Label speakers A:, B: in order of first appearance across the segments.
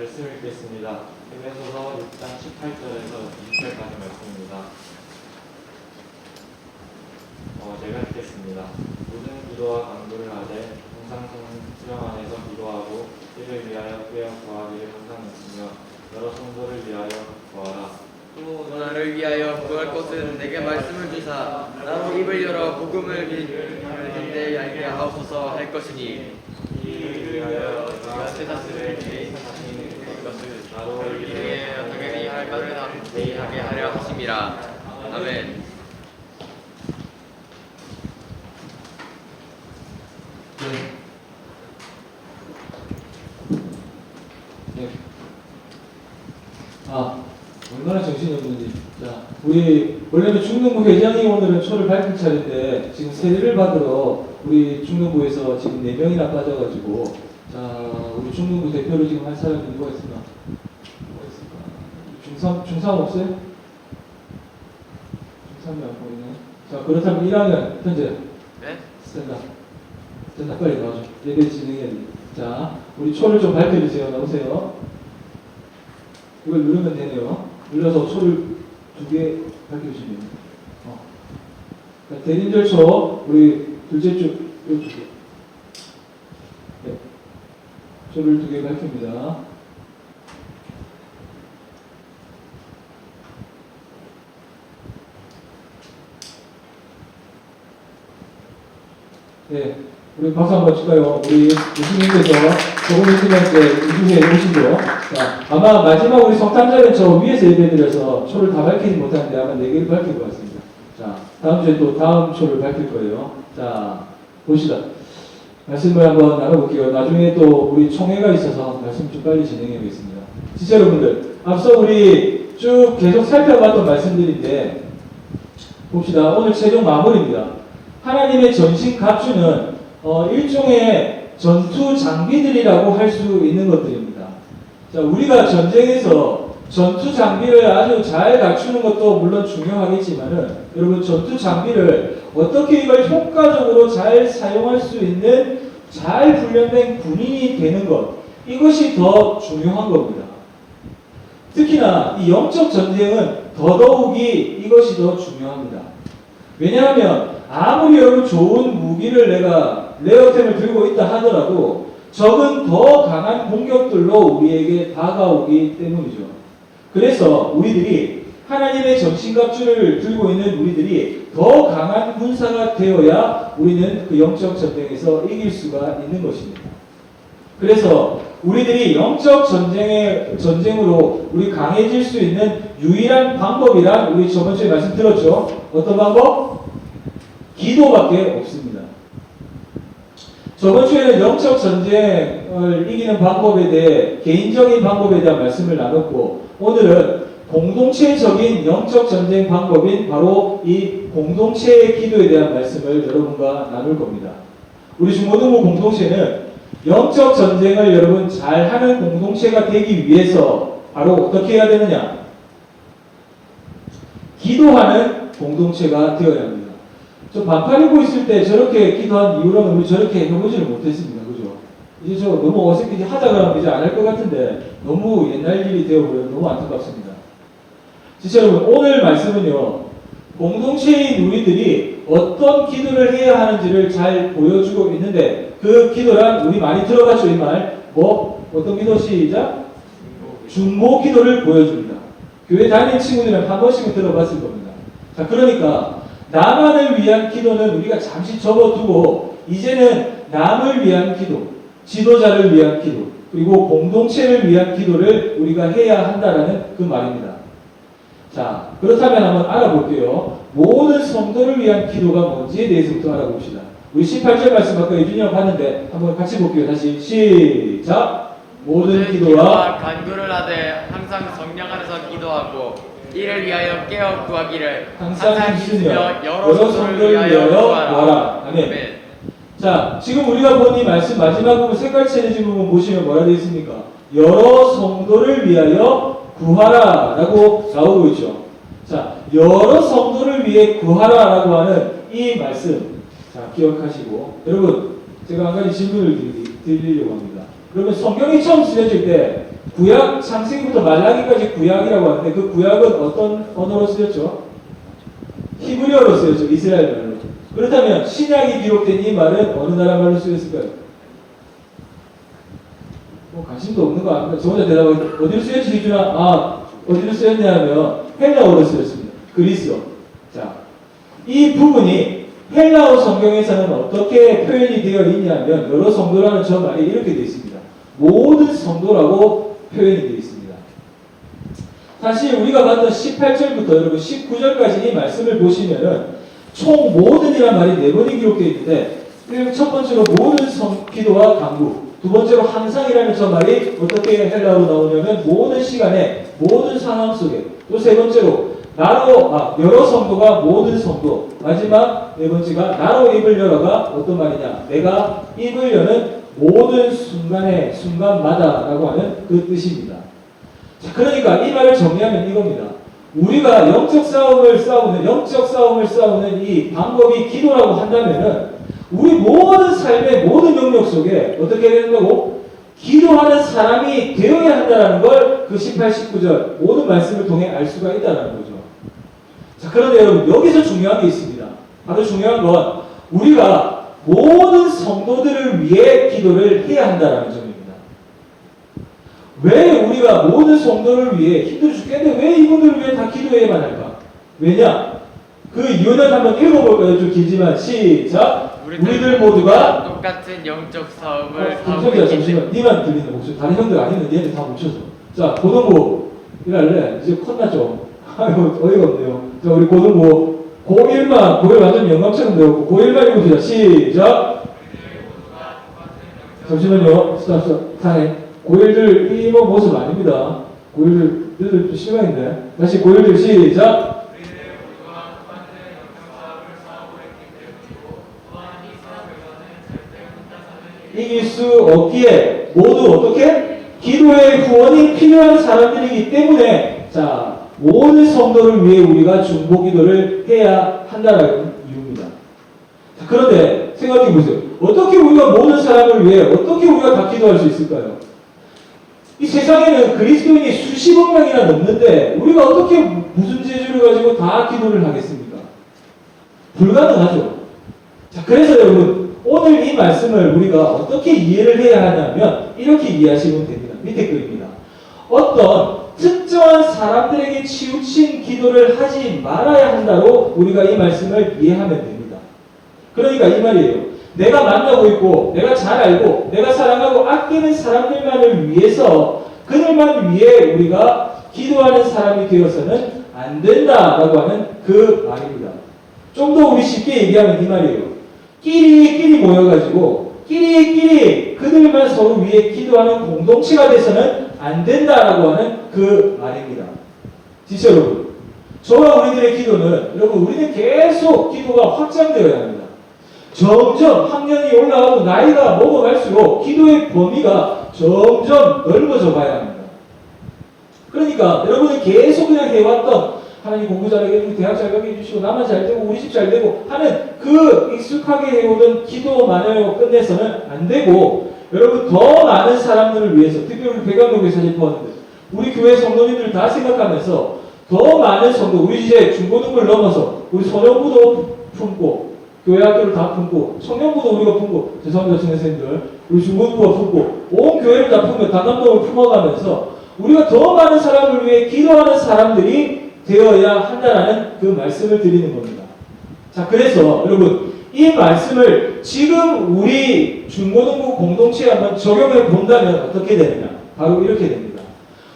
A: 말씀을 읽겠습니다. 에베소서 6장 18절에서 20절까지 말씀입니다. 제가 읽겠습니다. 모든 기도와 간구를 하되 항상 성령 안에서 기도하고 이를 위하여 깨어 구하기를 항상 있으며 여러 성도를 위하여 구하라.
B: 또 나를 위하여 구할 것은 내게 말씀을 주사 나로 입을 열어 복음을 빈데 알게 하옵소서 할 것이니
A: 이를 위하여 내가 세상들을 개인 하시는 것을 나로
B: 이에 당연히 할 말을 대하게 하려 하심이라. 아멘.
C: 네. 얼마나 정신이 없는지. 자, 우리 원래는 중등부 회장이 오늘은 초를 밝힐 차례인데 지금 세례를 받으러 우리 중등부에서 지금 4명이나 빠져가지고, 자, 우리 중등부 대표를 지금 할 사람이 누가 있을까? 중삼 없어요? 중삼이 안 보이네. 자, 그렇다면 1학년 현재
B: 네?
C: 스탠다 빨리 나와줘. 예배 진행해야 돼. 자, 우리 초를 좀 밝혀주세요. 나오세요. 이걸 누르면 되네요. 눌러서 초를 2개 밝혀주시면 됩니다. 대림절초 우리 둘째 쪽 요 2개. 네. 초를 2개 밝힙니다. 네. 우리 박수 한번 칠까요? 우리 예수님께서 조금 있으면 이주에 오시죠. 자, 아마 마지막 우리 성탄절에 저 위에서 예배드려서 초를 다 밝히지 못하는데 아마 4개를 밝힐 것 같습니다. 자, 다음 주에 또 다음 초를 밝힐 거예요. 자, 봅시다. 말씀을 한번 나눠볼게요. 나중에 또 우리 총회가 있어서 말씀 좀 빨리 진행해보겠습니다. 지체 여러분들, 앞서 우리 쭉 계속 살펴봤던 말씀들인데 봅시다. 오늘 최종 마무리입니다. 하나님의 전신 갑주는 일종의 전투 장비들이라고 할 수 있는 것들입니다. 자, 우리가 전쟁에서 전투 장비를 아주 잘 갖추는 것도 물론 중요하겠지만은, 여러분, 전투 장비를 어떻게 이걸 효과적으로 잘 사용할 수 있는 잘 훈련된 군인이 되는 것, 이것이 더 중요한 겁니다. 특히나 이 영적 전쟁은 더더욱이 이것이 더 중요합니다. 왜냐하면 아무리 여러분 좋은 무기를 내가 레어템을 들고 있다 하더라도 적은 더 강한 공격들로 우리에게 다가오기 때문이죠. 그래서 우리들이 하나님의 전신갑주를 들고 있는 우리들이 더 강한 군사가 되어야 우리는 그 영적 전쟁에서 이길 수가 있는 것입니다. 그래서 우리들이 영적 전쟁으로 우리 강해질 수 있는 유일한 방법이란 우리 저번 주에 말씀 들었죠? 어떤 방법? 기도밖에 없습니다. 저번 주에는 영적 전쟁을 이기는 방법에 대해, 개인적인 방법에 대한 말씀을 나눴고, 오늘은 공동체적인 영적 전쟁 방법인 바로 이 공동체의 기도에 대한 말씀을 여러분과 나눌 겁니다. 우리 중고등부 공동체는 영적 전쟁을 여러분 잘하는 공동체가 되기 위해서 바로 어떻게 해야 되느냐? 기도하는 공동체가 되어야 합니다. 저 반팔 입고 있을 때 저렇게 기도한 이후로는 우리 저렇게 해보지를 못했습니다. 그죠? 이제 저 너무 어색해, 하자 그러면 이제 안 할 것 같은데 너무 옛날 일이 되어버려 너무 안타깝습니다. 진짜 여러분, 오늘 말씀은요, 공동체인 우리들이 어떤 기도를 해야 하는지를 잘 보여주고 있는데, 그 기도란 우리 많이 들어봤죠, 이 말. 어떤 기도? 시작. 중보 기도를 보여줍니다. 교회 다니는 친구들은 한 번씩은 들어봤을 겁니다. 자, 그러니까 나만을 위한 기도는 우리가 잠시 접어두고 이제는 남을 위한 기도, 지도자를 위한 기도, 그리고 공동체를 위한 기도를 우리가 해야 한다라는 그 말입니다. 자, 그렇다면 한번 알아볼게요. 모든 성도를 위한 기도가 뭔지에 대해서부터 알아봅시다. 우리 18절 말씀 아까 유준이 형 봤는데 한번 같이 볼게요. 다시 시작. 모든 기도와
B: 간구를 하되 항상 성령 안에서 기도하고 이를 위하여 깨어 구하기를
C: 항상 있으며
B: 여러 성도를 위하여 구하라.
C: 아멘. 자, 지금 우리가 본 이 말씀 마지막 부분 색깔 칠해진 부분 보시면 뭐라 되어 있습니까? 여러 성도를 위하여 구하라 라고 나오고 있죠. 자, 여러 성도를 위해 구하라 라고 하는 이 말씀, 자, 기억하시고, 여러분, 제가 한 가지 질문을 드리려고 합니다. 그러면 성경이 처음 쓰여질 때 구약 창세기부터 말라기까지 구약이라고 하는데 그 구약은 어떤 언어로 쓰였죠? 히브리어로 쓰였죠. 이스라엘 말로. 그렇다면 신약이 기록된 이 말은 어느 나라 말로 쓰였을까요? 뭐 관심도 없는 거 아닙니까? 저 혼자 대답하고 어디로 쓰였지 기준아? 어디로 쓰였냐 하면 헬라어로 쓰였습니다. 그리스어. 자, 이 부분이 헬라어 성경에서는 어떻게 표현이 되어 있냐면 여러 성도라는 저 말이 이렇게 되어 있습니다. 모든 성도라고 표현이 되어 있습니다. 사실 우리가 봤던 18절부터 여러분 19절까지 이 말씀을 보시면은 총 모든이란 말이 4번이 기록되어 있는데 첫 번째로 모든 기도와 간구, 두 번째로 항상이라는 저 말이 어떻게 헬라어로 나오냐면 모든 시간에 모든 상황 속에, 또 세 번째로 여러 성도가 모든 성도, 마지막 네 번째가 나로 입을 열어가 어떤 말이냐, 내가 입을 여는 모든 순간에 순간마다 라고 하는 그 뜻입니다. 자, 그러니까 이 말을 정리하면 이겁니다. 우리가 영적 싸움을 싸우는 이 방법이 기도라고 한다면은 우리 모든 삶의 모든 영역 속에 어떻게 된다고? 기도하는 사람이 되어야 한다는 걸 그 18, 19절 모든 말씀을 통해 알 수가 있다는 거죠. 자, 그런데 여러분 여기서 중요한 게 있습니다. 바로 중요한 건 우리가 모든 성도들을 위해 기도를 해야 한다는 점입니다. 왜 우리가 모든 성도를 위해 힘들어 죽겠는데 왜 이분들을 위해 다 기도해야만 할까? 왜냐? 그 이유는 한번 읽어볼까요? 좀 길지만 시작! 우리들 모두가
B: 똑같은 영적 싸움을
C: 형제야 잠시만 니만 들리는 목소리 다른 형들 아니면 얘들 다 묻혀서 자 고등부 이랄래 이제 컸나죠? 아이고 어이가 없네요. 자 우리 고등부 고1만 고1 완전 영감처럼 배웠고 고1만 읽읍시다. 시작! 잠시만요. 스탑 타임. 고1들 이모 모습 아닙니다. 고1들 좀 실망인데 다시 고1들 시작! 이길 수 없기에 모두 어떻게? 기도의 후원이 필요한 사람들이기 때문에 자 모든 성도를 위해 우리가 중보기도를 해야 한다는 이유입니다. 자, 그런데 생각해 보세요. 어떻게 우리가 모든 사람을 위해 어떻게 우리가 다 기도할 수 있을까요? 이 세상에는 그리스도인이 수십억 명이나 넘는데 우리가 어떻게 무슨 재주를 가지고 다 기도를 하겠습니까? 불가능하죠. 자, 그래서 여러분 오늘 이 말씀을 우리가 어떻게 이해를 해야 하냐면 이렇게 이해하시면 됩니다. 밑에 글입니다. 어떤 특정한 사람들에게 치우친 기도를 하지 말아야 한다고 우리가 이 말씀을 이해하면 됩니다. 그러니까 이 말이에요. 내가 만나고 있고 내가 잘 알고 내가 사랑하고 아끼는 사람들만을 위해서 그들만 위해 우리가 기도하는 사람이 되어서는 안 된다라고 하는 그 말입니다. 좀 더 우리 쉽게 얘기하면 이 말이에요. 끼리끼리 모여가지고 끼리끼리 그들만 서로 위해 기도하는 공동체가 돼서는 안 된다라고 하는 그 말입니다. 진짜 여러분, 저와 우리들의 기도는 여러분 우리는 계속 기도가 확장되어야 합니다. 점점 학년이 올라가고 나이가 먹어갈수록 기도의 범위가 점점 넓어져 가야 합니다. 그러니까 여러분이 계속 그냥 해왔던 하나님 공부 잘하게 해주고 대학 잘 가게 해주시고 나만 잘 되고 우리 집 잘 되고 하는 그 익숙하게 해오던 기도만을 끝내서는 안 되고 여러분 더 많은 사람들을 위해서 특별히 우리 백암동교회 사집포원들 우리 교회 성도님들 다 생각하면서 더 많은 성도 우리 이제 중고등부를 넘어서 우리 소년부도 품고 교회 학교를 다 품고 청년부도 우리가 품고 죄송합니다 청년생들 우리 중고등부가 품고 온 교회를 다 품고 단감동을 품어가면서 우리가 더 많은 사람을 위해 기도하는 사람들이 되어야 한다라는 그 말씀을 드리는 겁니다. 자, 그래서 여러분 이 말씀을 지금 우리 중고등부 공동체에 한번 적용해 본다면 어떻게 되느냐? 바로 이렇게 됩니다.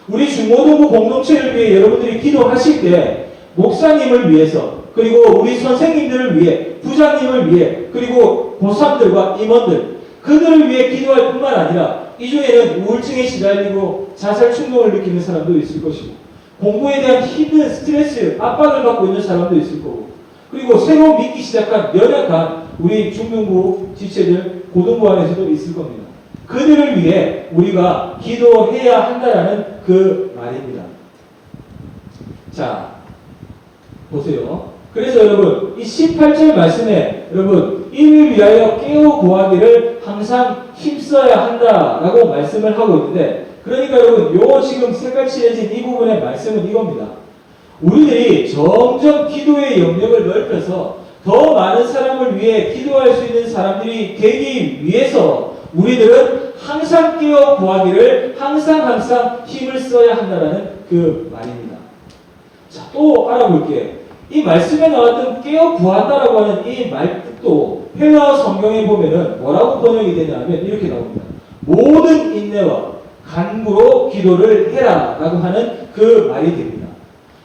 C: 우리 중고등부 공동체를 위해 여러분들이 기도하실 때 목사님을 위해서 그리고 우리 선생님들을 위해 부장님을 위해 그리고 고3들과 임원들 그들을 위해 기도할 뿐만 아니라 이 중에는 우울증에 시달리고 자살 충동을 느끼는 사람도 있을 것이고 공부에 대한 힘든 스트레스, 압박을 받고 있는 사람도 있을 거고 그리고 새로 믿기 시작한 연약한 우리 중등부 지체들, 고등부 안에서도 있을 겁니다. 그들을 위해 우리가 기도해야 한다라는 그 말입니다. 자, 보세요. 그래서 여러분 이 18절 말씀에 여러분 이를 위하여 깨어 구하기를 항상 힘써야 한다라고 말씀을 하고 있는데 그러니까 여러분, 요 지금 색깔 칠해진 이 부분의 말씀은 이겁니다. 우리들이 점점 기도의 영역을 넓혀서 더 많은 사람을 위해 기도할 수 있는 사람들이 되기 위해서 우리들은 항상 깨어 구하기를 항상 힘을 써야 한다는 그 말입니다. 자, 또 알아볼게요. 이 말씀에 나왔던 깨어 구한다라고 하는 이 말뜻도 회화어 성경에 보면은 뭐라고 번역이 되냐면 이렇게 나옵니다. 모든 인내와 간구로 기도를 해라 라고 하는 그 말이 됩니다.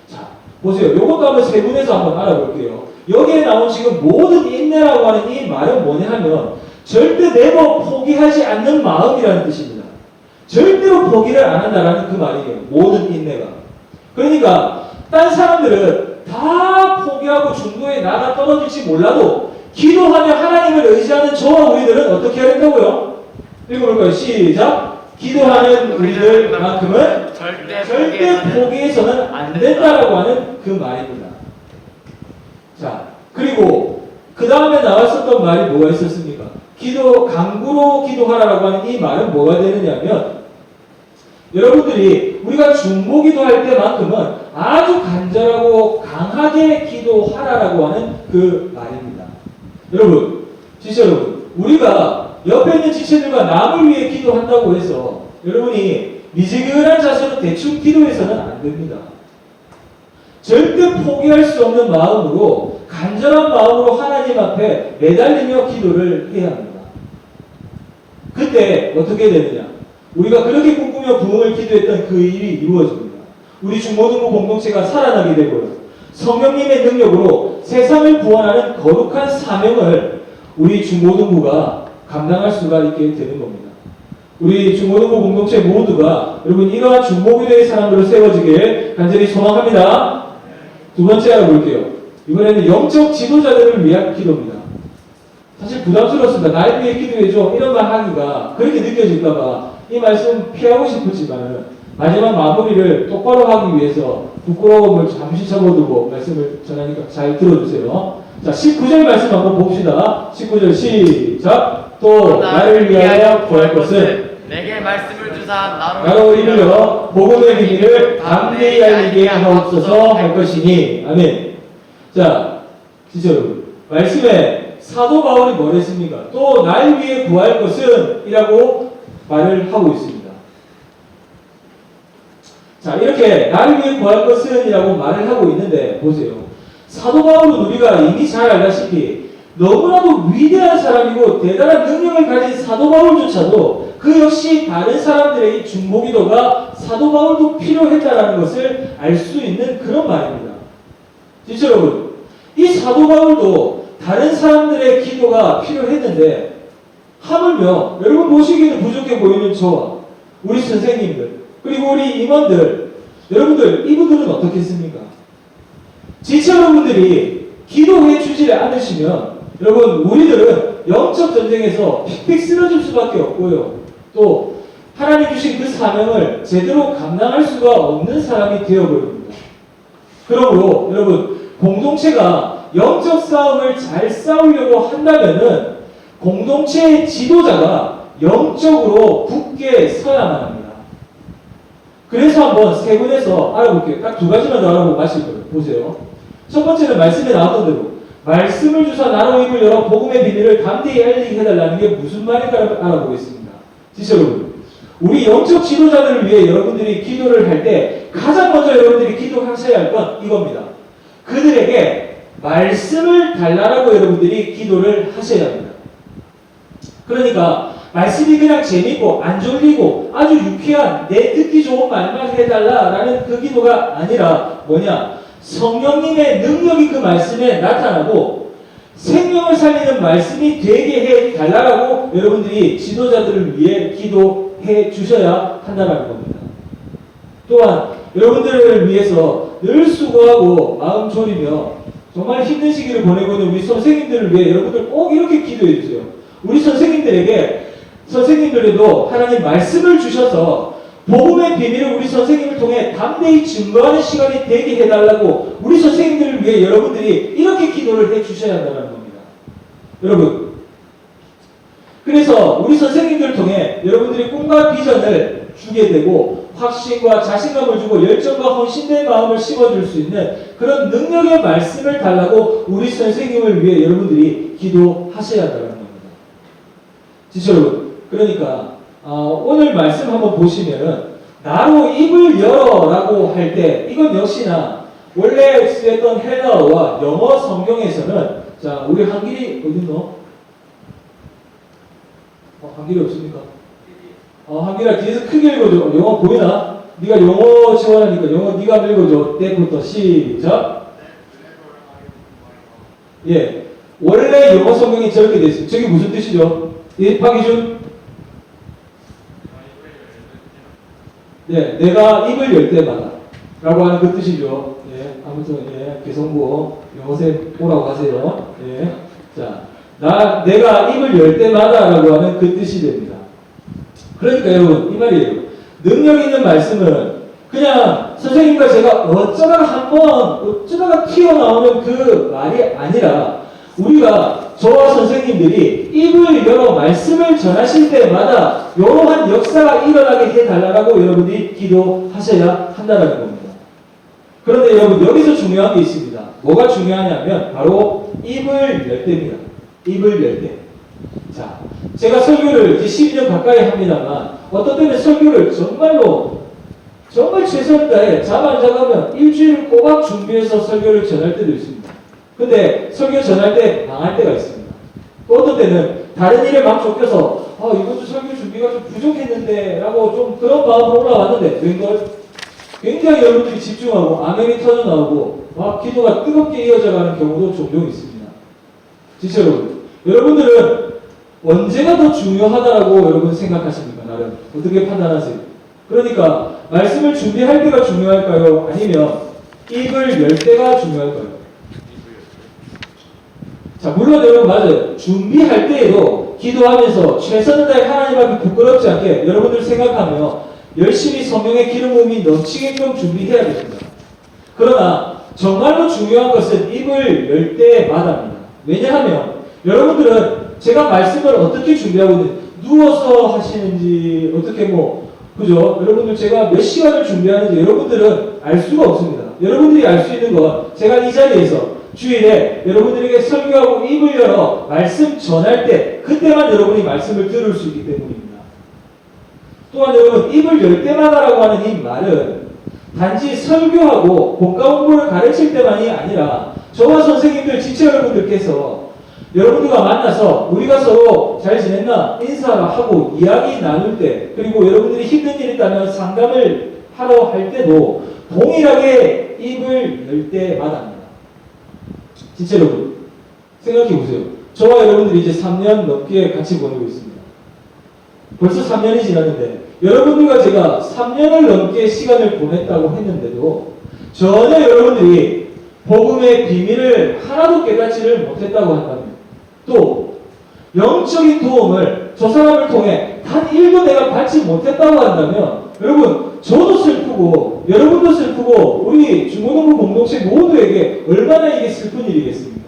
C: 자, 보세요. 요것도 한번 세분해서 한번 알아볼게요. 여기에 나온 지금 모든 인내라고 하는 이 말은 뭐냐 하면 절대 내버 포기하지 않는 마음이라는 뜻입니다. 절대로 포기를 안 한다라는 그 말이에요. 모든 인내가. 그러니까 딴 사람들은 다 포기하고 중도에 나가 떨어질지 몰라도 기도하며 하나님을 의지하는 저와 우리들은 어떻게 해야 된다고요? 읽어볼까요? 시작! 기도하는 우리들만큼은 절대 포기해서는 안 된다라고 하는 그 말입니다. 자, 그리고 그 다음에 나왔었던 말이 뭐가 있었습니까? 간구로 기도하라라고 하는 이 말은 뭐가 되느냐면 여러분들이 우리가 중보기도 할 때만큼은 아주 간절하고 강하게 기도하라라고 하는 그 말입니다. 여러분, 진짜 여러분, 우리가 옆에 있는 지체들과 남을 위해 기도한다고 해서 여러분이 미지근한 자세로 대충 기도해서는 안 됩니다. 절대 포기할 수 없는 마음으로 간절한 마음으로 하나님 앞에 매달리며 기도를 해야 합니다. 그때 어떻게 되느냐? 우리가 그렇게 꿈꾸며 부흥을 기도했던 그 일이 이루어집니다. 우리 중고등부 공동체가 살아나게 되고요. 성령님의 능력으로 세상을 구원하는 거룩한 사명을 우리 중고등부가 감당할 수가 있게 되는 겁니다. 우리 중고등부 공동체 모두가 여러분 이러한 중보기도의 사람으로 세워지길 간절히 소망합니다. 두 번째 알아볼게요. 이번에는 영적 지도자들을 위한 기도입니다. 사실 부담스럽습니다. 나를 위해 기도해줘 이런 말 하기가 그렇게 느껴질까봐 이 말씀 피하고 싶었지만 마지막 마무리를 똑바로 하기 위해서 부끄러움을 잠시 접어두고 말씀을 전하니까 잘 들어주세요. 자, 19절 말씀 한번 봅시다. 19절 시작. 또 나를 위하여 구할 것은
B: 내게 말씀을 주사
C: 나로 이르러 복음의 비밀을 담대히 알리게 하옵소서 할 것이니. 아멘. 자, 진짜 여러분 말씀에 사도 바울이 뭘 했습니까? 또 날 위해 구할 것은 이라고 말을 하고 있습니다. 자, 이렇게 나를 위해 구할 것은 이라고 말을 하고 있는데 보세요. 사도 바울은 우리가 이미 잘 알다시피 너무나도 위대한 사람이고 대단한 능력을 가진 사도 바울조차도 그 역시 다른 사람들의 중보기도가 사도 바울도 필요했다라는 것을 알 수 있는 그런 말입니다. 진짜 여러분, 이 사도 바울도 다른 사람들의 기도가 필요했는데 하물며 여러분 보시기에도 부족해 보이는 저와 우리 선생님들 그리고 우리 임원들 여러분들 이분들은 어떻겠습니까? 지체 여러분들이 기도해 주지 않으시면 여러분 우리들은 영적 전쟁에서 픽픽 쓰러질 수밖에 없고요. 또 하나님 주신 그 사명을 제대로 감당할 수가 없는 사람이 되어버립니다. 그러므로 여러분 공동체가 영적 싸움을 잘 싸우려고 한다면은 공동체의 지도자가 영적으로 굳게 서야만 합니다. 그래서 한번 세 분에서 알아볼게요. 딱 두 가지만 더 알아보고 마실 거예요. 보세요. 첫 번째는 말씀에 나왔던 대로 말씀을 주사 나로 입을 열어 복음의 비밀을 담대히 알리게 해달라는 게 무슨 말인가 알아보겠습니다. 진짜 여러분, 우리 영적 지도자들을 위해 여러분들이 기도를 할 때 가장 먼저 여러분들이 기도하셔야 할 건 이겁니다. 그들에게 말씀을 달라라고 여러분들이 기도를 하셔야 합니다. 그러니까 말씀이 그냥 재밌고 안 졸리고 아주 유쾌한 내 듣기 좋은 말만 해달라라는 그 기도가 아니라 뭐냐? 성령님의 능력이 그 말씀에 나타나고 생명을 살리는 말씀이 되게 해달라고 여러분들이 지도자들을 위해 기도해 주셔야 한다는 겁니다. 또한 여러분들을 위해서 늘 수고하고 마음 졸이며 정말 힘든 시기를 보내고 있는 우리 선생님들을 위해 여러분들 꼭 이렇게 기도해 주세요. 우리 선생님들에도 하나님 말씀을 주셔서 복음의 비밀을 우리 선생님을 통해 담대히 증거하는 시간이 되게 해달라고 우리 선생님들을 위해 여러분들이 이렇게 기도를 해 주셔야 한다는 겁니다. 여러분, 그래서 우리 선생님들을 통해 여러분들이 꿈과 비전을 주게 되고 확신과 자신감을 주고 열정과 헌신된 마음을 심어줄 수 있는 그런 능력의 말씀을 달라고 우리 선생님을 위해 여러분들이 기도하셔야 한다는 겁니다. 지체 여러분, 그러니까 오늘 말씀 한번 보시면은 나로 입을 열어라고 할 때 이건 역시나 원래 쓰였던 헬라어와 영어 성경에서는 자 우리 한길이 어딨노? 한길이 없습니까? 한길아 뒤에서 크게 읽어줘. 영어 보이나? 네가 영어 지원하니까 영어 네가 읽어줘. 때부터 시작. 예, 원래 영어 성경이 저렇게 돼 있어요. 저게 무슨 뜻이죠? 예, 박희준. 네, 내가 입을 열 때마다 라고 하는 그 뜻이죠. 예, 아무튼 예, 개성고 영어쌤 오라고 하세요. 예, 자, 내가 입을 열 때마다라고 하는 그 뜻이 됩니다. 그러니까 여러분 이 말이에요. 능력 있는 말씀은 그냥 선생님과 제가 어쩌다가 한번 어쩌다가 튀어나오는 그 말이 아니라 우리가 저와 선생님들이 입을 열어 말씀을 전하실 때마다 이러한 역사가 일어나게 해달라고 여러분이 기도하셔야 한다는 겁니다. 그런데 여러분 여기서 중요한 게 있습니다. 뭐가 중요하냐면 바로 입을 열 때입니다. 입을 열 때. 자, 제가 설교를 이제 12년 가까이 합니다만 어떤 때는 설교를 정말 최선을 다해 잠 안 자가면 일주일 꼬박 준비해서 설교를 전할 때도 있습니다. 근데 설교 전할 때 망할 때가 있습니다. 또 어떤 때는 다른 일에 막 쫓겨서 이번 주 설교 준비가 좀 부족했는데 라고 좀 그런 마음으로 올라왔는데 웬걸 굉장히 여러분들이 집중하고 아멘이 터져 나오고 막 기도가 뜨겁게 이어져 가는 경우도 종종 있습니다. 진짜 여러분들은 언제가 더 중요하다라고 여러분 생각하십니까? 나름 어떻게 판단하세요? 그러니까 말씀을 준비할 때가 중요할까요? 아니면 입을 열 때가 중요할까요? 자, 물론 여러분 맞아요. 준비할 때에도 기도하면서 최선을 다해 하나님 앞에 부끄럽지 않게 여러분들 생각하며 열심히 성령의 기름 부음이 넘치게끔 준비해야 됩니다. 그러나 정말로 중요한 것은 입을 열 때마다입니다. 왜냐하면 여러분들은 제가 말씀을 어떻게 준비하고 있는지 누워서 하시는지 어떻게 그죠? 여러분들 제가 몇 시간을 준비하는지 여러분들은 알 수가 없습니다. 여러분들이 알 수 있는 건 제가 이 자리에서 주일에 여러분들에게 설교하고 입을 열어 말씀 전할 때 그때만 여러분이 말씀을 들을 수 있기 때문입니다. 또한 여러분 입을 열 때마다라고 하는 이 말은 단지 설교하고 복과 공부를 가르칠 때만이 아니라 저와 선생님들 지체 여러분들께서 여러분들과 만나서 우리가 서로 잘 지냈나 인사하고 이야기 나눌 때 그리고 여러분들이 힘든 일이 있다면 상담을 하러 할 때도 동일하게 입을 열 때마다입니다. 진짜 여러분 생각해 보세요. 저와 여러분들이 이제 3년 넘게 같이 보내고 있습니다. 벌써 3년이 지났는데 여러분들과 제가 3년을 넘게 시간을 보냈다고 했는데도 전혀 여러분들이 복음의 비밀을 하나도 깨닫지를 못했다고 한다면 또 영적인 도움을 저 사람을 통해 단 1도 내가 받지 못했다고 한다면 여러분 저도 슬프고 여러분도 슬프고 우리 중고등부 공동체 모두에게 얼마나 이게 슬픈 일이겠습니까?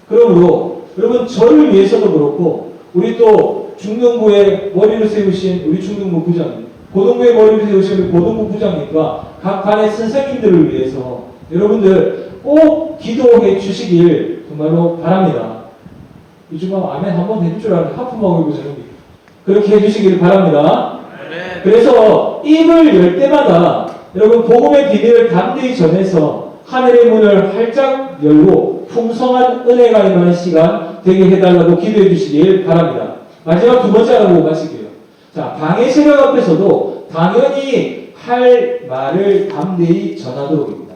C: 그러므로 여러분 저를 위해서도 그렇고 우리 또 중등부의 머리를 세우신 우리 중등부 부장님 고등부의 머리를 세우신 우리 고등부 부장님과 각 반의 선생님들을 위해서 여러분들 꼭 기도해 주시길 정말로 바랍니다. 이 주간 아멘 한번 해줄 줄 아는 하품하고 있고 저는 그렇게 해주시길 바랍니다.
B: 네.
C: 그래서 입을 열 때마다 여러분 복음의 비밀을 담대히 전해서 하늘의 문을 활짝 열고 풍성한 은혜가 임하는 시간 되게 해달라고 기도해 주시길 바랍니다. 마지막 두 번째 하고 마칠게요. 자, 방해 세력 앞에서도 당연히 할 말을 담대히 전하도록입니다.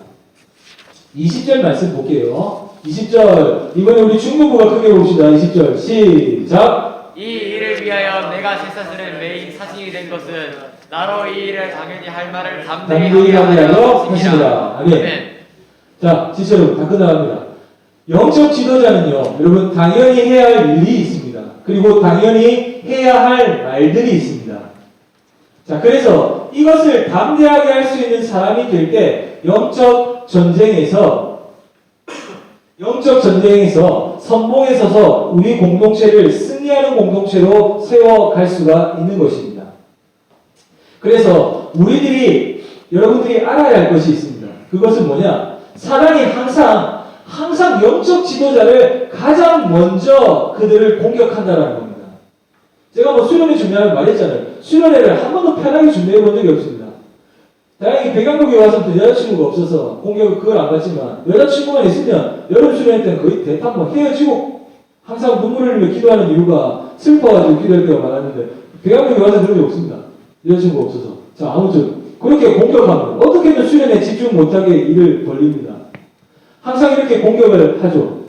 C: 20절 말씀 볼게요. 20절 이번에 우리 중국어가 크게 봅시다. 20절 시작.
B: 이 일을 위하여 내가 쇠사슬의 메인 사신이 된 것은 나로 이 일을 당연히 할 말을 담대히
C: 하려
B: 하며
C: 하십니다. 아멘. 자, 지체 여러분 다 끝나갑니다. 영적 지도자는요, 여러분 당연히 해야 할 일이 있습니다. 그리고 당연히 해야 할 말들이 있습니다. 자, 그래서 이것을 담대하게 할 수 있는 사람이 될 때 영적 전쟁에서 선봉에 서서 우리 공동체를 승리하는 공동체로 세워갈 수가 있는 것입니다. 그래서 여러분들이 알아야 할 것이 있습니다. 그것은 뭐냐? 사단이 항상 영적 지도자를 가장 먼저 그들을 공격한다라는 겁니다. 제가 뭐 수련회 준비하면 말했잖아요. 수련회를 한 번도 편하게 준비해 본 적이 없습니다. 다행히 백양국에 와서 여자친구가 없어서 그걸 안 받지만 여자친구만 있으면 여름 수련회 때는 거의 대탄 헤어지고 항상 눈물을 흘리며 기도하는 이유가 슬퍼가지고 기도할 때가 많았는데 백양국에 와서 그런 적 없습니다. 여자친구가 없어서. 자, 아무튼 그렇게 공격합니다. 어떻게든 수련에 집중 못하게 일을 벌립니다. 항상 이렇게 공격을 하죠.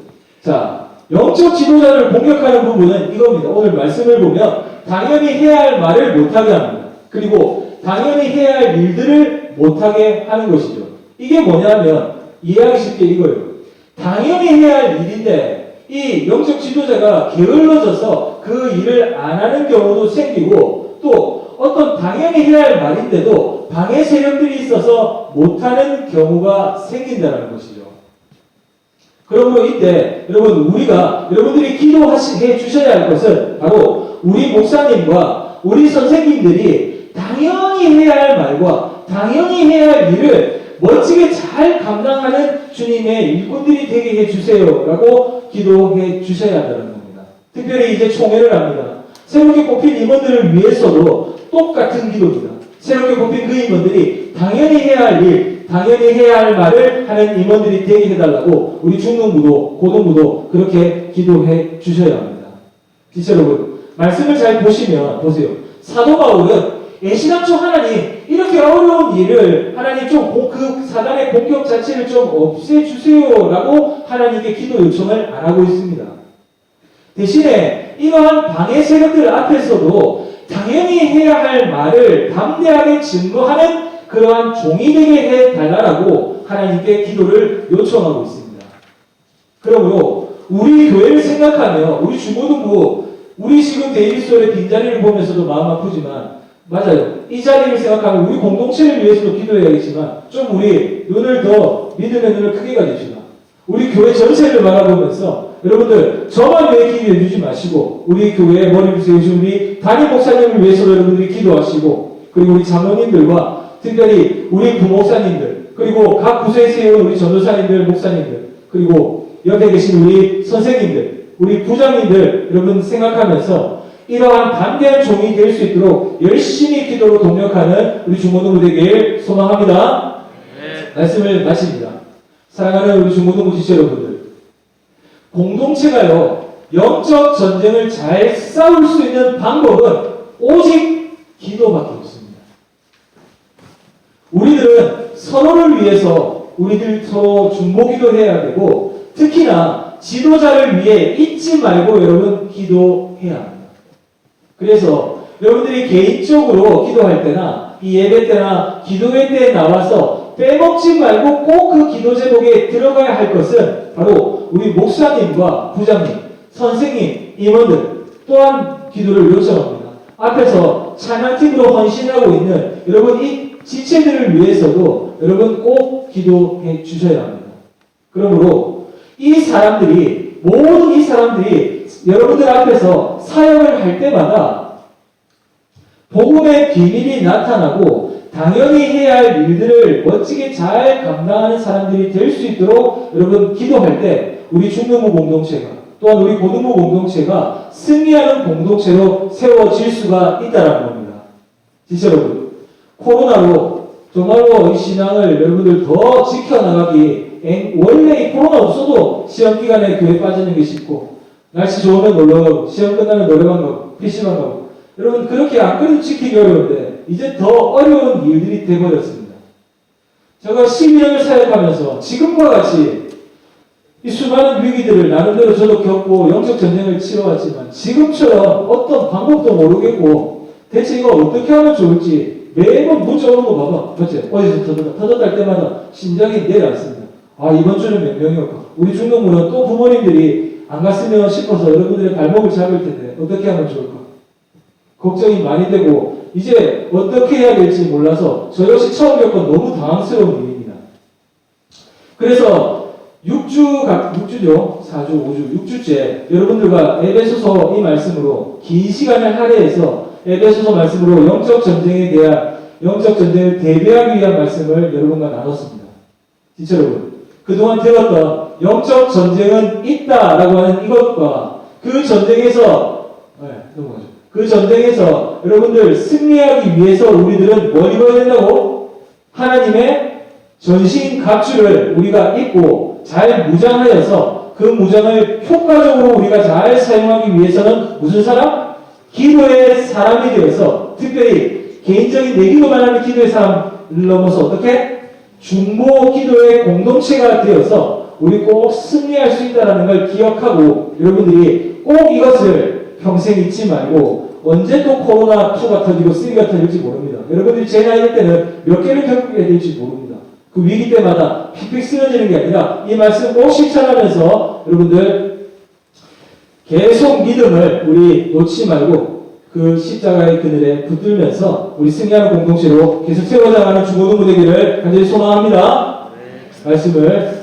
C: 자, 영적 지도자를 공격하는 부분은 이겁니다. 오늘 말씀을 보면 당연히 해야 할 말을 못하게 합니다. 그리고 당연히 해야 할 일들을 못하게 하는 것이죠. 이게 뭐냐면 이해하기 쉽게 이거예요. 당연히 해야 할 일인데 이 영적 지도자가 게을러져서 그 일을 안 하는 경우도 생기고 또 어떤 당연히 해야 할 말인데도 방해 세력들이 있어서 못하는 경우가 생긴다는 것이죠. 그러므로 이때 여러분들이 기도해 주셔야 할 것은 바로 우리 목사님과 우리 선생님들이 당연히 해야 할 말과 당연히 해야 할 일을 멋지게 잘 감당하는 주님의 일꾼들이 되게 해주세요라고 기도해 주셔야 한다는 겁니다. 특별히 이제 총회를 합니다. 새롭게 뽑힌 임원들을 위해서도 똑같은 기도입니다. 새롭게 뽑힌 그 임원들이 당연히 해야 할 일, 당연히 해야 할 말을 하는 임원들이 되게 해달라고 우리 중등부도 고등부도 그렇게 기도해 주셔야 합니다. 지체 여러분, 말씀을 잘 보시면 보세요. 사도 바울은 애시당초 하나님 이렇게 어려운 일을 하나님 그 사단의 공격 자체를 좀 없애주세요라고 하나님께 기도 요청을 안 하고 있습니다. 대신에 이러한 방해 세력들 앞에서도 당연히 해야 할 말을 담대하게 증거하는 그러한 종이 되게 해달라고 하나님께 기도를 요청하고 있습니다. 그러므로 우리 교회를 생각하며 우리 중고등부 우리 지금 데이비스홀의 빈자리를 보면서도 마음 아프지만 맞아요. 이 자리를 생각하면 우리 공동체를 위해서도 기도해야겠지만 좀 우리 눈을 더 믿음의 눈을 크게 가집시다. 우리 교회 전체를 바라보면서 여러분들 저만 위해 기도해 주지 마시고 우리 교회에 머리를 세우신 우리 담임 목사님을 위해서도 여러분들이 기도하시고 그리고 우리 장로님들과 특별히 우리 부목사님들 그리고 각 부서에 세운 우리 전도사님들 목사님들 그리고 옆에 계신 우리 선생님들 우리 부장님들 여러분 생각하면서 이러한 담대한 종이 될 수 있도록 열심히 기도로 동력하는 우리 중고등부 되길 소망합니다. 네. 말씀을 마칩니다. 사랑하는 우리 중고등부 지체 여러분들 공동체가요 영적 전쟁을 잘 싸울 수 있는 방법은 오직 기도밖에 없습니다. 우리들은 서로를 위해서 우리들 서로 중보기도 해야 되고 특히나 지도자를 위해 잊지 말고 여러분 기도해야 합니다. 그래서 여러분들이 개인적으로 기도할 때나 이 예배 때나 기도회 때에 나와서 빼먹지 말고 꼭 그 기도 제목에 들어가야 할 것은 바로 우리 목사님과 부장님, 선생님, 임원들 또한 기도를 요청합니다. 앞에서 찬양팀으로 헌신하고 있는 여러분 이 지체들을 위해서도 여러분 꼭 기도해 주셔야 합니다. 그러므로 모든 이 사람들이 여러분들 앞에서 사역을 할 때마다 복음의 비밀이 나타나고 당연히 해야 할 일들을 멋지게 잘 감당하는 사람들이 될 수 있도록 여러분 기도할 때 우리 중등부 공동체가 또한 우리 고등부 공동체가 승리하는 공동체로 세워질 수가 있다는 겁니다. 진짜 여러분 코로나로 정말로 이 신앙을 여러분들 더 지켜나가기 원래 이 코로나 없어도 시험기간에 교회 빠지는 게 쉽고 날씨 좋으면 놀러가고 시험 끝나면 노래방 가고 PC방 가고 여러분 그렇게 안 그래도 지키기 어려운데 이제 더 어려운 일들이 돼버렸습니다. 제가 12년을 사역하면서 지금과 같이 이 수많은 위기들을 나름대로 저도 겪고 영적 전쟁을 치러왔지만 지금처럼 어떤 방법도 모르겠고 대체 이거 어떻게 하면 좋을지 매번 문자 오는 거 봐봐. 맞지? 어디서 터졌다 할 때마다 심장이 내려앉습니다. 아 이번 주는 몇 명이 올까? 우리 중동부는 또 부모님들이 안 갔으면 싶어서 여러분들의 발목을 잡을 텐데 어떻게 하면 좋을까? 걱정이 많이 되고 이제 어떻게 해야 될지 몰라서 저 역시 처음 겪은 너무 당황스러운 일입니다. 그래서 6주죠. 4주, 5주, 6주째 여러분들과 에베소서 이 말씀으로 긴 시간을 할애해서 에베소서 말씀으로 영적 전쟁에 대한 영적 전쟁을 대비하기 위한 말씀을 여러분과 나눴습니다. 지체 여러분, 그동안 들었던 영적 전쟁은 있다라고 하는 이것과 그 전쟁에서 넘어가죠. 그 전쟁에서 여러분들 승리하기 위해서 우리들은 뭘 입어야 된다고? 하나님의 전신 갑주를 우리가 입고 잘 무장하여서 그 무장을 효과적으로 우리가 잘 사용하기 위해서는 무슨 사람? 기도의 사람이 되어서 특별히 개인적인 내 기도만 하는 기도의 사람을 넘어서 어떻게? 중보 기도의 공동체가 되어서 우리 꼭 승리할 수 있다는 걸 기억하고 여러분들이 꼭 이것을 평생 잊지 말고 언제 또 코로나2가 터지고 3가 터질지 모릅니다. 여러분들이 제 나이 때는 몇 개를 겪게 될지 모릅니다. 그 위기 때마다 픽픽 쓰러지는 게 아니라 이 말씀 꼭 실천하면서 여러분들 계속 믿음을 우리 놓지 말고 그 십자가의 그늘에 붙들면서 우리 승리하는 공동체로 계속 세워나가는 중고등부 되기를 간절히 소망합니다. 말씀을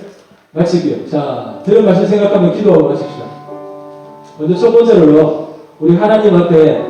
C: 마칠게요. 자, 들은 말씀 생각하면 기도하고 마칩시다. 먼저 첫 번째로요, 우리 하나님 앞에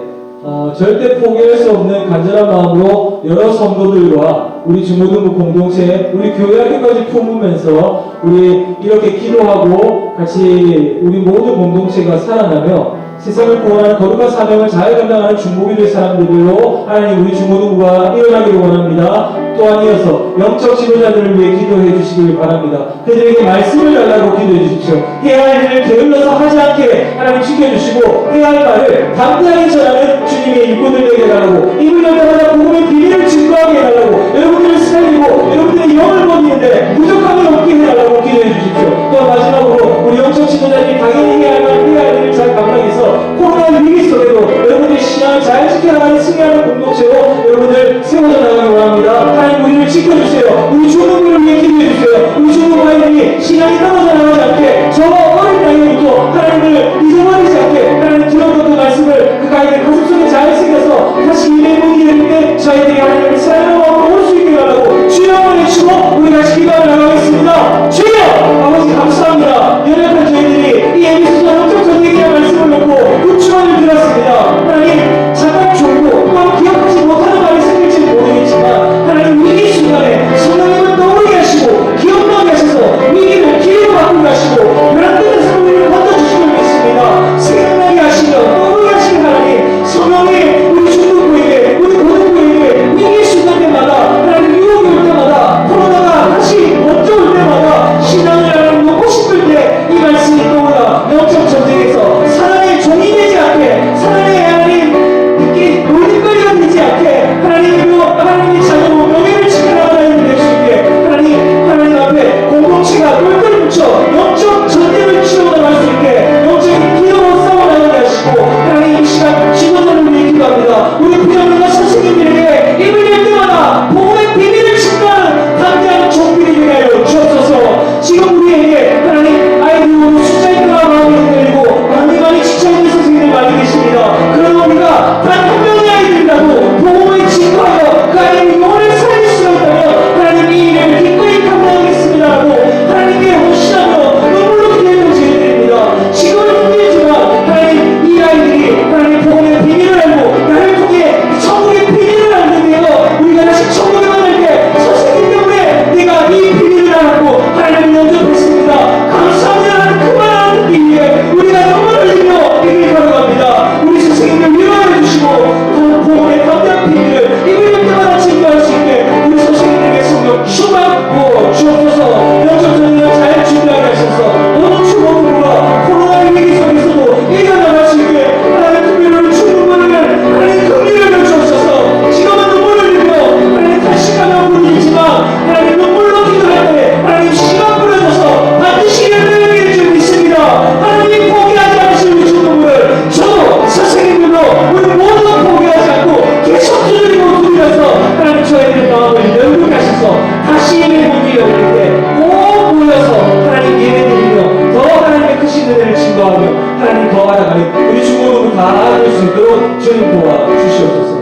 C: 절대 포기할 수 없는 간절한 마음으로 여러 성도들과 우리 중고등부 공동체, 우리 교회 학교까지 품으면서 우리 이렇게 기도하고 같이 우리 모든 공동체가 살아나며 세상을 구원하는 거룩한 사명을 잘 감당하는 중보기 될 사람들로 하나님 우리 중고등부가 일어나기를 원합니다. 또한 이어서 영적 지도자들을 위해 기도해 주시길 바랍니다. 그들에게 말씀을 달라고 기도해 주십시오. 해야 할 일을 게을러서 하지 않게 하나님 지켜주시고 해야 할 말을 담대하게 전하는 주님의 일꾼들 되게 해달라고 입을 열 때마다 복음의 비밀을 증거하게 해달라고 여러분들을 살리고 여러분들의 영을 못 잃는데 부족함이 없게 해달라고 기도해 주십시오. 또 마지막으로 우리 영적 지도자들이 당연히 해야 할 말, 해야 할 일을 잘 감당해서 코로나 위기 속에도 여러분들의 신앙을 잘 지켜나가는 승리하는 공동체로 여러분들 세워져 나가기 원합니다. 하나님 우리를 지켜주세요. 우리 중고등부를 위해 기도해주세요. 우리 중고등부 아이들이 신앙이 떨어져 나가지 않게 저 어린 나이에부터 하나님을 잊어버리지 않게 하나님 들었던 그 말씀을 그 아이들 가슴속에 잘 새겨서 다시 예배의 문이 열릴 때 저희들이 하나님을 사랑하고 올 수 있게 하라고 주여 외치고 우리 같이 기도하며 나가겠습니다. 주여! 아버지 감사합니다. 연약한 저희들이 이 예배소서 영적 전쟁이라는 말씀을 놓고 우주원을 들었습니다. 하나님 잠깐 졸고 또한 기억하지 못하는 말이 생길지 모르겠지만 하나님 위기 순간에 성령님을 떠오르게 하시고 기억나게 하셔서 위기를 기회로 바꾸게 하시고 그런 뜻에서 우리를 건져주시길 믿습니다. 생각나게 하시며 떠오르게 하시는 하나님 성령이 우리 중등부에게 우리 고등부에게 위기 순간 때마다 하나님 유혹이 올 때마다 코로나가 다시 먼저 올 때마다 신앙을 하나님 놓고 싶을 때 이 말씀이 떠오르다 영적 전쟁에서 사랑의 종이 되지 않게 사랑의 하나님 이렇게 놀림거리가 되지 않게 하나님의 자녀로 명예를 지켜나가는 될 수 있게 하나님 앞에 공동체가 똘똘 뭉쳐 영적 전쟁을 치러나갈 수 있게 영적인 기도로 싸워나가게 하시고 하나님 이 시간 지도자를 위해 기도합니다. 우리 부장님과 선생님들에게 입을 열 때마다 복음의 비밀을 증거하는 담대한 종들이 되게 하여 주옵소서. 지금 우리에게 하나님 아이들로 숫자에 들어가 마음이 흔들리고 많이 지쳐있는 선생님들 많이 계십니다. 그러나 우리가 단 한 명의 아이들이라도 복음을 증거하여 그 아이의 영혼을 살릴 수가 있다면 하나님 이 일을 기꺼이 감당하겠습니다라고 하나님께 헌신하며 눈물로 기도하는 저희들입니다. 지금은 힘들지만 하나님 이 아이들이 하나님 복음의 비밀을 알고 나를 통해 천국의 비밀을 알게 되어 우리가 다시 천국에 만날 때 선생님 때문에 내가 이 비밀을 알고 하나님을 영접했습니다. 감사합니다. 그만하는 길 위해 우리가 눈물을 흘리며 이길 걸어갑니다. 우리 선생님들 위로해 주시고 또 복음의 담대한 비밀을 입을 열 때마다 증거할 수 있게 우리 선생님들에게 성령 충만 부어 주옵소서. 영적 전쟁을 잘 준비하게 하셔서 모든 중고등부가 코로나 위기 속에서도 이겨나갈 수 있게 하나님 특별히 중고등부를 하나님 긍휼을 주옵소서. 지금은 눈물을 흘리며 하나님 다시가며 부르지만 하나님 눈물로 기도할 때 하나님 시간 부려져서 반드시 열매를 줄 믿습니다. 하나님 포기하지 않으실 우리 중고등부를 저도 선생님들도 우리 모두가 포기하지 않고 계속 두드리고 두드려서 하나님 저희들의 마음을 열게 하셔서 다시 예배 문이 열릴 때 꼭 모여서 하나님 예배 드리며 더 하나님의 크신 은혜를 증거하며 하나님 더 알아가는 우리 중고등부 다 알아볼 수 있도록 주님 도와 주시옵소서.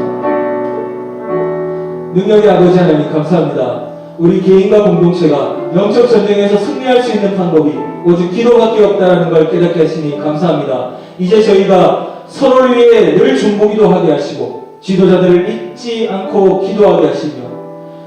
C: 능력의 아버지 하나님 감사합니다. 우리 개인과 공동체가 영적 전쟁에서 승리할 수 있는 방법이 오직 기도밖에 없다는 걸 깨닫게 하시니 감사합니다. 이제 저희가 서로를 위해 늘 중보기도 하게 하시고 지도자들을 잊지 않고 기도하게 하시며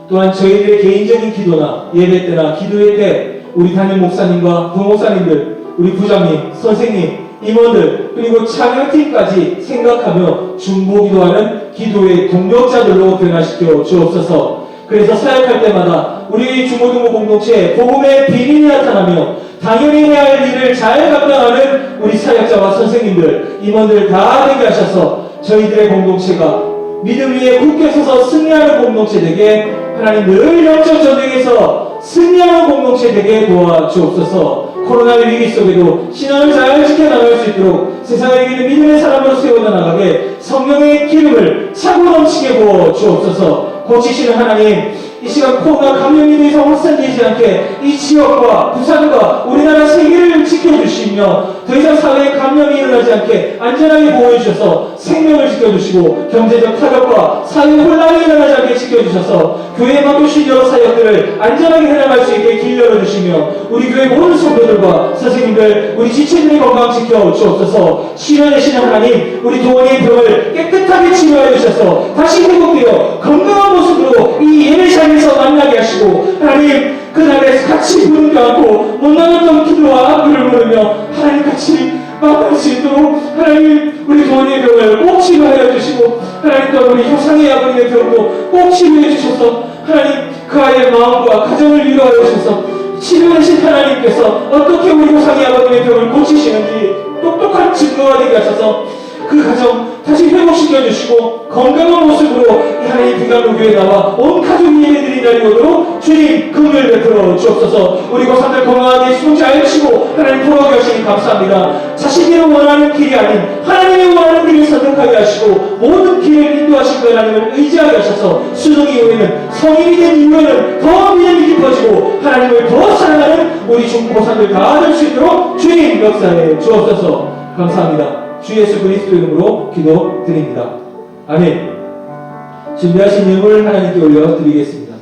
C: 또한 저희들의 개인적인 기도나 예배 때나 기도회 때 우리 담임 목사님과 부목사님들, 우리 부장님, 선생님, 임원들 그리고 찬양팀까지 생각하며 중보기도하는 기도의 동력자들로 변화시켜 주옵소서. 그래서 사역할 때마다 우리 중고등부 공동체에 복음의 비밀이 나타나며 당연히 해야 할 일을 잘 감당하는 우리 사역자와 선생님들, 임원들 다 되게 하셔서 저희들의 공동체가 믿음 위에 굳게 서서 승리하는 공동체 되게 하나님 늘 영적 전쟁에서 승리하는 공동체 되게 도와주옵소서. 코로나의 위기 속에도 신앙을 잘 지켜나갈 수 있도록 세상에 이기는 믿음의 사람으로 세워나가게 성령의 기름을 차고 넘치게 부어 주옵소서. 고치시는 하나님, 이 시간 코로나 감염이 더 이상 확산되지 않게 이 지역과 부산과 우리나라 세계를 지켜주시며 더 이상 사회에 감염이 일어나지 않게 안전하게 보호해 주셔서 생명을 지켜주시고 경제적 타격과 사회 혼란이 일어나지 않게 지켜주셔서 교회에 맡기신 여러 사역들을 안전하게 해나갈 수 있게 길 열어주시며 우리 교회 모든 성도들과 선생님들 우리 지체들의 건강 지켜주옵소서. 치료하시는 하나님, 우리 도원의 병을 깨끗하게 치료해 주셔서 다시 회복되어 건강한 모습으로 이 예배장에서 만나게 하시고 하나님 그날에 같이 부르지 않고 못 나갔던 기도와 악을 부르며 하나님 같이 만날 수 있도록 하나님 우리 도원의 병을 꼭 치료하여 주시고 하나님 또 우리 효상의 아버님의 병도 꼭 치료해 주셔서 하나님 그 아이의 마음과 가정을 위로하여 주셔서 치료하신 하나님께서 어떻게 우리 효상의 아버님의 병을 고치시는지 똑똑한 증거가 되게 하셔서 그 가정 다시 회복시켜 주시고 건강한 모습으로 하나님 비강교회에 나와 온 가족이 예배드린 날이 오도록 주님 긍휼 베풀어 주옵소서. 우리 고사들 건강하게 수고 잘 치고 하나님 돌아오게 하시니 감사합니다. 자신이 원하는 길이 아닌 하나님이 원하는 길을 선택하게 하시고 모든 길을 인도하신 그 하나님을 의지하게 하셔서 수능 이후에는 성인이 된 이후에는 더 믿음이 깊어지고 하나님을 더 사랑하는 우리 중고사들 다 될 수 있도록 주님 역사해 주옵소서. 감사합니다. 주 예수 그리스도 이름으로 기도드립니다. 아멘. 준비하신 예물 하나님께 올려드리겠습니다.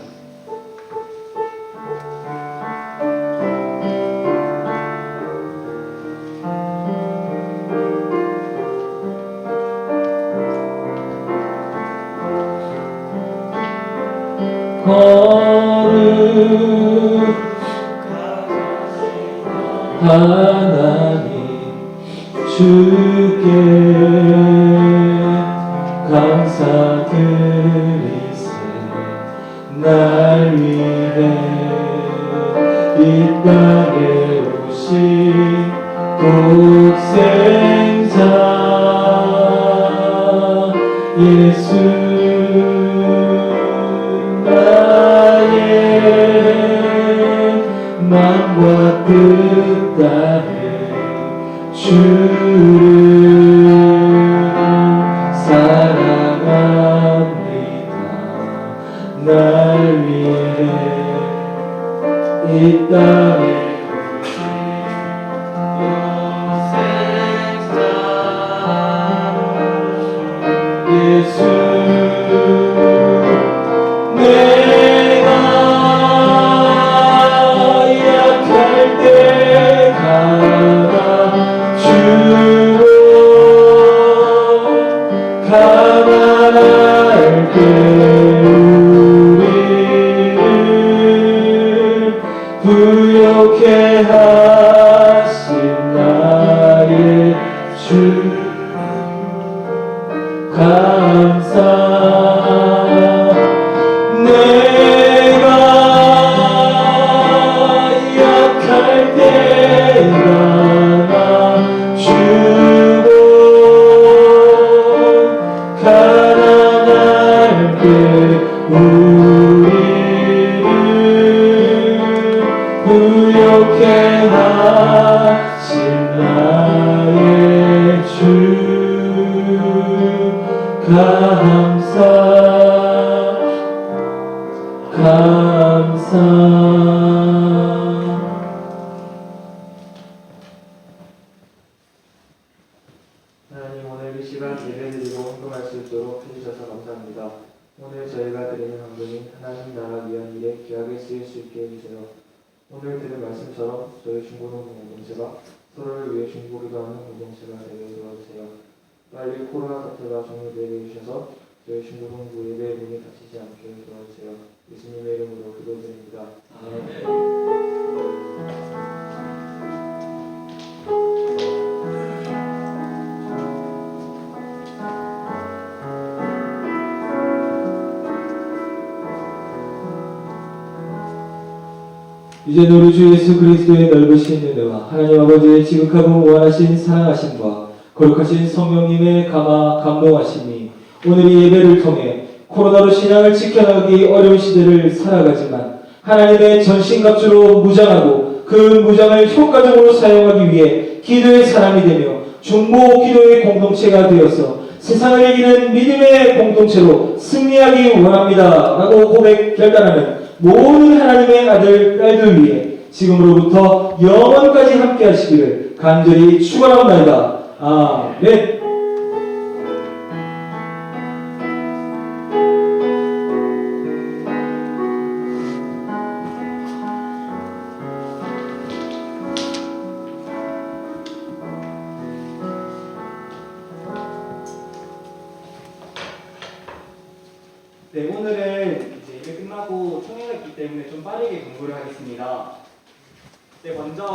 C: 하나님 주께 감사드리세. 날 위해 이 땅에 오신 독생자 예수 나의 맘과 뜻 따르 주를 사랑합니다. 날 위해 이 땅에 예수 내가 약할 때 가라 주로 가난할 때 우리를 부욕해 하신 나의 주 감사. 내가 약할 때가 나 주고 가난할 때 우리를 부욕해 하신 나의 주 감사 감사. 하나님 오늘 이 시간 예배드리고 헌금할 수 있도록 해주셔서 감사합니다. 오늘 저희가 드리는 헌금이 하나님 나라 위한 일에 귀하게 쓰일 수 있게 해주세요. 오늘 들은 말씀처럼 저희 중고등부 공동체가 서로를 위해 중보기도하는 공동체가 되게 도와주세요. 빨리 코로나 사태가 종료되게 해주셔서
A: 저희 중고등부 예배 문이 닫히지 않게 도와주세요. 예수님의 이름으로 기도드립니다.
C: 이제 우리 주 예수 그리스도의 넓으신 은혜와 하나님 아버지의 지극하고 무한하신 사랑하심과 거룩하신 성령님의 감동하심이 오늘 이 예배를 통해 코로나로 신앙을 지켜나가기 어려운 시대를 살아가지만 하나님의 전신갑주로 무장하고 그 무장을 효과적으로 사용하기 위해 기도의 사람이 되며 중보 기도의 공동체가 되어서 세상을 이기는 믿음의 공동체로 승리하기 원합니다 라고 결단하는 모든 하나님의 아들, 딸들 위해 지금으로부터 영원까지 함께 하시기를 간절히 축원합니다. 아멘.
D: 네, 오늘은 이제 예배 끝나고 총회가 있기 때문에 좀 빠르게 공부를 하겠습니다. 네, 먼저